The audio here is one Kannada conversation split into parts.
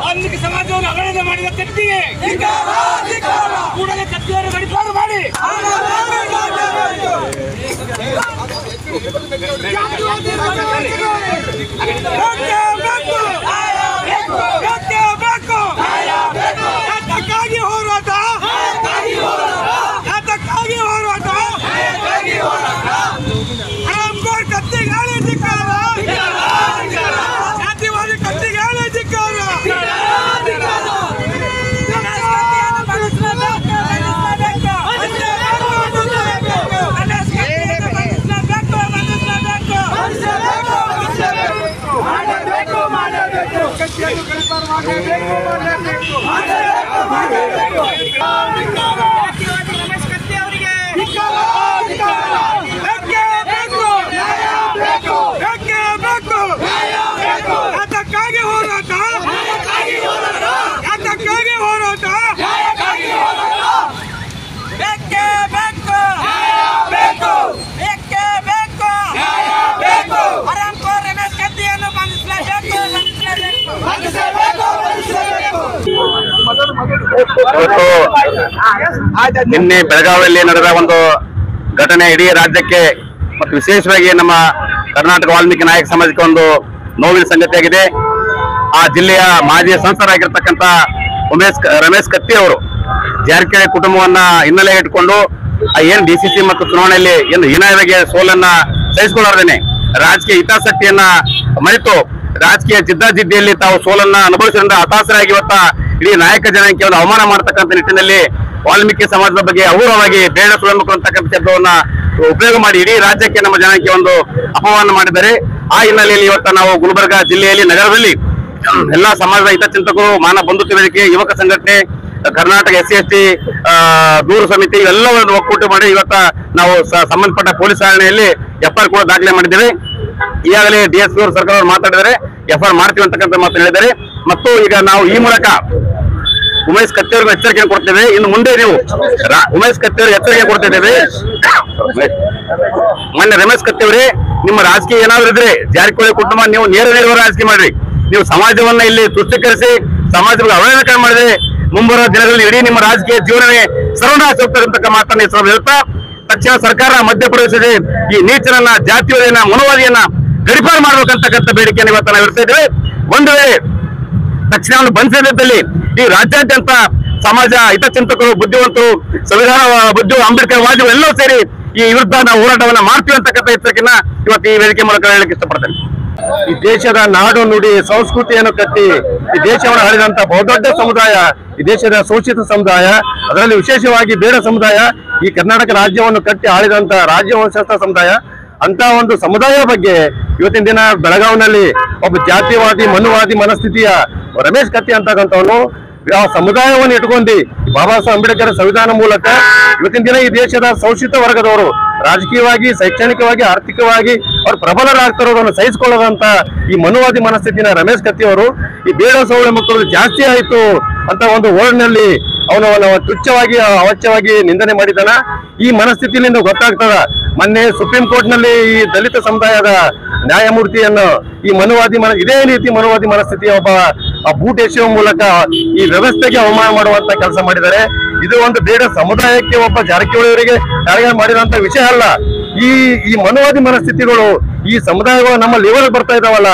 ವಾಲ್ಮೀಕಿ ಸಮಾಜವನ್ನು ಅವಹೇಳನ ಮಾಡಿದ ಕತ್ತಿಗೆ ಕೂಡಲೇ ಕತ್ತಿಯನ್ನು ಗಡಿಪಾರು ಮಾಡಿ ಹೋರಾಟ ನಿನ್ನೆ ಬೆಳಗಾವಿಯಲ್ಲಿ ನಡೆದ ಒಂದು ಘಟನೆ ಇಡೀ ರಾಜ್ಯಕ್ಕೆ ಮತ್ತು ವಿಶೇಷವಾಗಿ ನಮ್ಮ ಕರ್ನಾಟಕ ವಾಲ್ಮೀಕಿ ನಾಯಕ ಸಮಾಜಕ್ಕೆ ಒಂದು ನೋವಿನ ಸಂಗತಿಯಾಗಿದೆ. ಆ ಜಿಲ್ಲೆಯ ಮಾಜಿ ಸಂಸದರಾಗಿರ್ತಕ್ಕಂಥ ರಮೇಶ್ ಕತ್ತಿ ಅವರು ಜಾರಕಿಹೊಳಿ ಕುಟುಂಬವನ್ನ ಹಿನ್ನೆಲೆ ಇಟ್ಕೊಂಡು ಏನ್ ಡಿಸಿಸಿ ಮತ್ತು ಚುನಾವಣೆಯಲ್ಲಿ ಏನು ಹೀನಾಯವಾಗಿ ಸೋಲನ್ನ ಸಹಿಸಿಕೊಳ್ಳಾರ್ದೇನೆ ರಾಜಕೀಯ ಹಿತಾಸಕ್ತಿಯನ್ನ ಮರೆತು ರಾಜಕೀಯ ಜಿದ್ದಾಜಿದ್ದಿಯಲ್ಲಿ ತಾವು ಸೋಲನ್ನ ಅನುಭವಿಸಿದ ಹತಾಶರಾಗಿ ಇವತ್ತ ಇಡೀ ನಾಯಕ ಜನಾಂಗಕ್ಕೆ ಒಂದು ಅವಮಾನ ಮಾಡತಕ್ಕಂಥ ನಿಟ್ಟಿನಲ್ಲಿ ವಾಲ್ಮೀಕಿ ಸಮಾಜದ ಬಗ್ಗೆ ಅಪೂರ್ವವಾಗಿ ಬೇಡ ಸುಳ್ಳು ಅಂತಕ್ಕಂಥ ಶಬ್ದವನ್ನ ಉಪಯೋಗ ಮಾಡಿ ಇಡೀ ರಾಜ್ಯಕ್ಕೆ ನಮ್ಮ ಜನಾಂಗಕ್ಕೆ ಒಂದು ಅಪಮಾನ ಮಾಡಿದ್ದಾರೆ. ಆ ಹಿನ್ನೆಲೆಯಲ್ಲಿ ಇವತ್ತ ನಾವು ಗುಲ್ಬರ್ಗ ಜಿಲ್ಲೆಯಲ್ಲಿ ನಗರದಲ್ಲಿ ಎಲ್ಲಾ ಸಮಾಜದ ಹಿತಚಿಂತಕರು, ಮಾನವ ಬಂಧುತ್ವ ವೇದಿಕೆ, ಯುವಕ ಸಂಘಟನೆ, ಕರ್ನಾಟಕ SC/ST ದೂರು ಸಮಿತಿ ಇವೆಲ್ಲವನ್ನು ಒಕ್ಕೂಟ ಮಾಡಿ ಇವತ್ತ ನಾವು ಸಂಬಂಧಪಟ್ಟ ಪೊಲೀಸ್ ಠಾಣೆಯಲ್ಲಿ FIR ಕೂಡ ದಾಖಲೆ ಮಾಡಿದ್ದೇವೆ. ಈಗಾಗಲೇ DSP ಅವರು ಸರ್ಕಾರ ಮಾತಾಡಿದರೆ FIR ಮಾಡ್ತೀವಿ ಅಂತಕ್ಕಂಥ ಮಾತು ಹೇಳಿದ್ದಾರೆ. ಮತ್ತು ಈಗ ನಾವು ಈ ಮೂಲಕ ಉಮೇಶ್ ಕತ್ತಿ ಅವರಿಗೆ ಎಚ್ಚರಿಕೆ ಕೊಡ್ತೇವೆ. ಇನ್ನು ಮುಂದೆ ನೀವು ಉಮೇಶ್ ಕತ್ತಿ ಅವರಿಗೆ ಎಚ್ಚರಿಕೆ ಕೊಡ್ತಿದ್ದೇವೆ. ಮೊನ್ನೆ ರಮೇಶ್ ಕತ್ತಿ ಅವರೇ, ನಿಮ್ಮ ರಾಜಕೀಯ ಏನಾದ್ರು ಇದ್ರೆ ಜಾರಕಿಹೊಳಿ ಕುಟುಂಬ ನೀವು ನೇರ ರಾಜಕೀಯ ಮಾಡ್ರಿ. ನೀವು ಸಮಾಜವನ್ನ ಇಲ್ಲಿ ತುಷ್ಟೀಕರಿಸಿ ಸಮಾಜಕ್ಕೆ ಅವಹೇಳನ ಮಾಡಿದ್ರೆ ಮುಂಬರುವ ದಿನಗಳಲ್ಲಿ ಇಡೀ ನಿಮ್ಮ ರಾಜಕೀಯ ಜೀವನವೇ ಸರ್ವನಾಶ ಹೋಗ್ತಕ್ಕಂಥ ಮಾತನ್ನ ಹೇಳ್ತಾ ತಕ್ಷಣ ಸರ್ಕಾರ ಮಧ್ಯಪ್ರವೇಶಿಸಿ ಈ ನೀಚನನ್ನ, ಜಾತಿವಾದಿಯನ್ನ, ಮನೋವಾದಿಯನ್ನ ಗಡಿಪಾರು ಮಾಡ್ಬೇಕಂತಕ್ಕಂಥ ಬೇಡಿಕೆಯನ್ನು ಇವತ್ತು ನಾವು ಇಡ್ತಾ ಇದ್ದೇವೆ. ಒಂದು ವೇಳೆ ತಕ್ಷಣವನ್ನು ಬಂಧಿಸಿದಲ್ಲಿ ಈ ರಾಜ್ಯಾದ್ಯಂತ ಸಮಾಜ ಹಿತಚಿಂತಕರು, ಬುದ್ಧಿವಂತರು, ಸಂವಿಧಾನ ಬುದ್ಧಿ ಅಂಬೇಡ್ಕರ್ ವಾದಿಗಳು ಎಲ್ಲರೂ ಸೇರಿ ಈ ವಿರುದ್ಧ ನಾವು ಹೋರಾಟವನ್ನ ಮಾಡ್ತೀವಿ ಅಂತಕ್ಕಂಥ ಎಚ್ಚರಿಕೆಯನ್ನ ಇವತ್ತು ಈ ವೇದಿಕೆ ಮೂಲಕ ಹೇಳಲಿಕ್ಕೆ ಇಷ್ಟಪಡ್ತೇನೆ. ಈ ದೇಶದ ನಾಡು ನುಡಿ ಸಂಸ್ಕೃತಿಯನ್ನು ಕಟ್ಟಿ ಈ ದೇಶವನ್ನು ಆಳಿದಂತ ಬಹುದೊಡ್ಡ ಸಮುದಾಯ, ಈ ದೇಶದ ಶೋಷಿತ ಸಮುದಾಯ, ಅದರಲ್ಲಿ ವಿಶೇಷವಾಗಿ ಬೇಡ ಸಮುದಾಯ, ಈ ಕರ್ನಾಟಕ ರಾಜ್ಯವನ್ನು ಕಟ್ಟಿ ಆಳಿದಂತ ರಾಜ್ಯವಂಶಸ್ಥ ಸಮುದಾಯ, ಅಂತ ಒಂದು ಸಮುದಾಯದ ಬಗ್ಗೆ ಇವತ್ತಿನ ದಿನ ಬೆಳಗಾವಿನಲ್ಲಿ ಒಬ್ಬ ಜಾತಿವಾದಿ ಮನುವಾದಿ ಮನಸ್ಥಿತಿಯ ರಮೇಶ್ ಕತ್ತಿ ಅಂತಕ್ಕಂಥವನು ಆ ಸಮುದಾಯವನ್ನು ಇಟ್ಕೊಂಡು ಬಾಬಾ ಸಾಹೇಬ್ ಅಂಬೇಡ್ಕರ್ ಸಂವಿಧಾನ ಮೂಲಕ ಇವತ್ತಿನ ದಿನ ಈ ದೇಶದ ಶೋಷಿತ ವರ್ಗದವರು ರಾಜಕೀಯವಾಗಿ, ಶೈಕ್ಷಣಿಕವಾಗಿ, ಆರ್ಥಿಕವಾಗಿ ಅವ್ರು ಪ್ರಬಲರಾಗ್ತಿರೋದನ್ನು ಸಹಿಸಿಕೊಳ್ಳದಂತ ಈ ಮನುವಾದಿ ಮನಸ್ಥಿತಿನ ರಮೇಶ್ ಕತ್ತಿ ಅವರು ಈ ಬೇಡ ಸವಳ ಮಕ್ಕಳು ಜಾಸ್ತಿ ಆಯಿತು ಅಂತ ಒಂದು ವರ್ಡ್ನಲ್ಲಿ ಅವನವನ್ನ ತುಚ್ಛವಾಗಿ ಅವಾಚ್ಯವಾಗಿ ನಿಂದನೆ ಮಾಡಿದಾನ. ಈ ಮನಸ್ಥಿತಿಯಿಂದ ಗೊತ್ತಾಗ್ತದ. ಮೊನ್ನೆ ಸುಪ್ರೀಂ ಕೋರ್ಟ್ ನಲ್ಲಿ ಈ ದಲಿತ ಸಮುದಾಯದ ನ್ಯಾಯಮೂರ್ತಿಯನ್ನು ಈ ಮನುವಾದಿ ಇದೇ ರೀತಿ ಮನುವಾದಿ ಮನಸ್ಥಿತಿಯ ಒಬ್ಬ ಬೂಟ್ ಎಸೆಯುವ ಮೂಲಕ ಈ ವ್ಯವಸ್ಥೆಗೆ ಅವಮಾನ ಮಾಡುವಂತ ಕೆಲಸ ಮಾಡಿದ್ದಾರೆ. ಇದು ಒಂದು ಬೇಡ ಸಮುದಾಯಕ್ಕೆ ಒಬ್ಬ ಜಾರಕಿಹೊಳಿ ಅವರಿಗೆ ಟಾರ್ಗೆಟ್ ಮಾಡಿರುವಂತ ವಿಷಯ ಅಲ್ಲ. ಈ ಮನುವಾದಿ ಮನಸ್ಥಿತಿಗಳು ಈ ಸಮುದಾಯಗಳು ನಮ್ಮ ಲೆವೆಲ್ ಬರ್ತಾ ಇದಾವಲ್ಲ,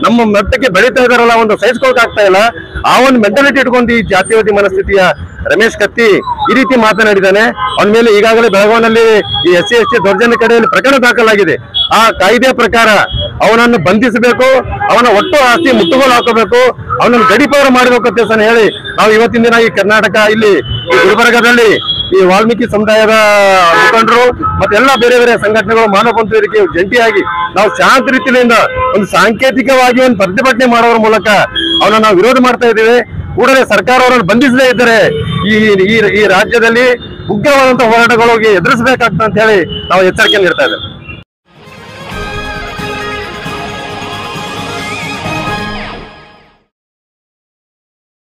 ನಮ್ಮ ಮಟ್ಟಕ್ಕೆ ಬೆಳೀತಾ ಇದಾರಲ್ಲ, ಒಂದು ಸಹಿಸ್ಕೊಳಕ್ ಆಗ್ತಾ ಇಲ್ಲ. ಆ ಒಂದು ಮೆಂಟಾಲಿಟಿ ಇಟ್ಕೊಂಡು ಈ ಜಾತಿವಾದಿ ಮನಸ್ಥಿತಿಯ ರಮೇಶ್ ಕತ್ತಿ ಈ ರೀತಿ ಮಾತನಾಡಿದ್ದಾನೆ. ಅವನ ಮೇಲೆ ಈಗಾಗಲೇ ಬೆಳಗಾವಿನಲ್ಲಿ ಈ SC/ST ದೌರ್ಜನ್ಯ ಕಡೆಯಲ್ಲಿ ಪ್ರಕರಣ ದಾಖಲಾಗಿದೆ. ಆ ಕಾಯ್ದೆಯ ಪ್ರಕಾರ ಅವನನ್ನು ಬಂಧಿಸಬೇಕು, ಅವನ ಒಟ್ಟು ಆಸ್ತಿ ಮುಟ್ಟುಗೋಲು ಹಾಕಬೇಕು, ಅವನನ್ನು ಗಡೀಪಾರು ಮಾಡಬೇಕು ಅಂತ ಹೇಳಿ ನಾವು ಇವತ್ತಿನ ದಿನ ಈ ಕರ್ನಾಟಕ ಇಲ್ಲಿ ಈ ಗುಲ್ಬರ್ಗಾದಲ್ಲಿ ಈ ವಾಲ್ಮೀಕಿ ಸಮುದಾಯದ ಮುಖಂಡರು ಮತ್ತೆಲ್ಲ ಬೇರೆ ಬೇರೆ ಸಂಘಟನೆಗಳು ಮಾನವ ಬಂಧು ವೇದಿಕೆ ಜಂಟಿಯಾಗಿ ನಾವು ಶಾಂತ ರೀತಿಯಿಂದ ಒಂದು ಸಾಂಕೇತಿಕವಾಗಿ ಒಂದು ಪ್ರತಿಭಟನೆ ಮಾಡೋದ್ರ ಮೂಲಕ ಅವನ್ನ ನಾವು ವಿರೋಧ ಮಾಡ್ತಾ ಇದ್ದೇವೆ. ಕೂಡಲೇ ಸರ್ಕಾರ ಅವರನ್ನು ಬಂಧಿಸದೇ ಇದ್ದರೆ ಈ ರಾಜ್ಯದಲ್ಲಿ ಉಗ್ರವಾದಂತಹ ಹೋರಾಟಗಳಿಗೆ ಎದುರಿಸಬೇಕಾಗ್ತದೆ ಅಂತ ಹೇಳಿ ನಾವು ಎಚ್ಚರಿಕೆ ನೀಡ್ತಾ ಇದ್ದೇವೆ.